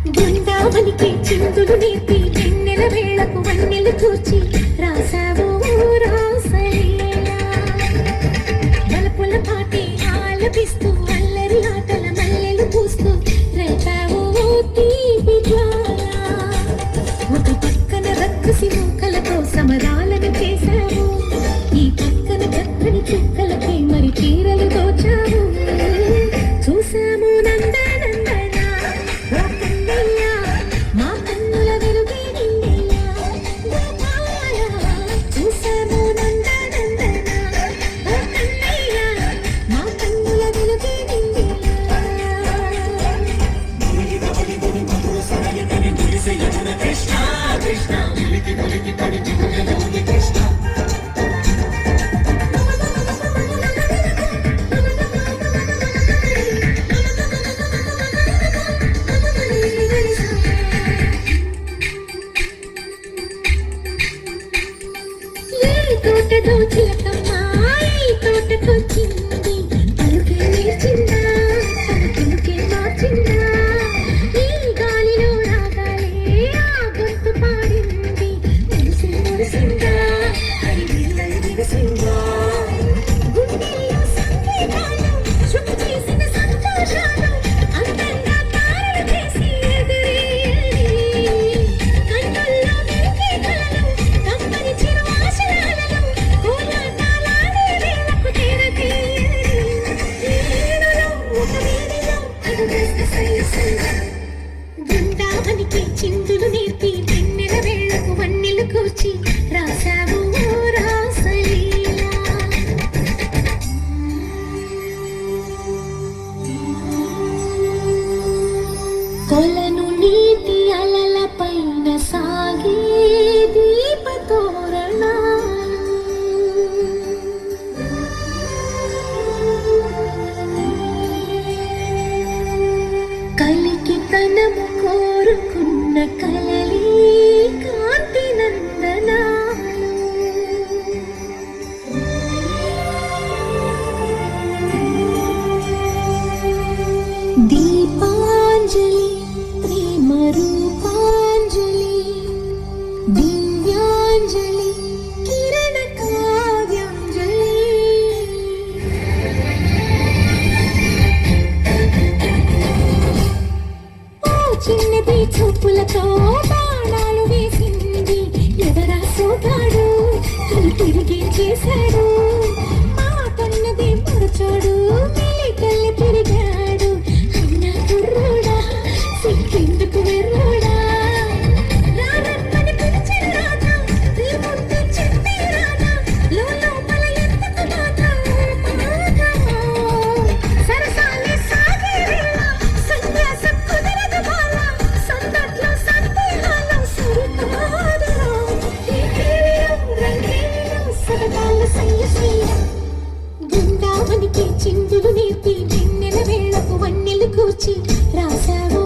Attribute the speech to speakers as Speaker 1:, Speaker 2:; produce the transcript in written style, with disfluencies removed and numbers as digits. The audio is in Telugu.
Speaker 1: బృందావనికి చిందులు నేర్పి వెన్నెల వేళకు వన్నెలు కూర్చి రాసావు రాసలీలా బలపుల పాటి ఆలపిస్తూ అల్లరి ఆటల మల్లెలు పూస్తూ రేపావు తీపి జ్వాల ఒక పక్కన రక్కసి మూకలతో సమరాలను చేశావు ఈ పక్కన చక్కని చుక్కలకి మరి చీరలు దోచావు చూసాము నందనందన ఓ కన్నయ్య మా కన్నుల వెలుగే నిన్నయ్య గోపాల చూసాము నందనందన ఓ కన్నయ్య మా కన్నుల వెలుగే తోటతో చిలకమ్మ ఈ తోటకొచ్చింది పలుకే నేర్చిందా పలుకే మార్చిందా ఈ గాలిలో రాగాలే ఆ గొంతు పాడింది మురిసి మురిసిందా హరివిల్లలు విరిసిందా గుండెల్లో సంగీతాలు శుభ చేసిన సంతోషాలు అందంగా తారలు చేసి ఎదురేయాలి కన్నుల్లో వెలిగే కలలు కమ్మని చిరు ఆశయాలను కోలాటాలాడే వేళకు తెరతీయాలి ఏనులో ఒక వీధిలో అడుగేస్తే సయ్యసయ్య బృందావనికి చిందులు నేర్పి వెన్నెల వేళకు వన్నెలు కూర్చి రాసావు రాసలీలా కొలను నీటి అలల పైన సాగే దీపతోరణాలు కలికి తనము కోరుకున్న కలలే కాంతి నందనాలు దీపాంజలి ప్రేమ రూపాంజలి దివ్యాంజలి కిరణ కావ్యాంజలి ఓ చిన్నది చూపులతో బాణాలు వేసింది ఎవరా సోగాడు తిరిగి చేశాడు మా కన్నది మరచాడు మెలికల్లి తిరిగాడు అన్నా కుర్రోడా సిక్కిందుకు వెర్రోడా రారమ్మని పిలిచిన రాజా నీ ముద్దు చెప్పే రాజా లోపల ఎందుకు బాధ సరసాలే సాగే వేళ సన్యాసం కుదరదు బాల సందట్లో సందేహాలు సరికాదురా ఈ కేవలం రంగేలిలో సరదాల సయ్యసయ్య బృందావనికి చిందులు నేర్పి వెన్నెల వేళకు వన్నెలు కూర్చి రాసావు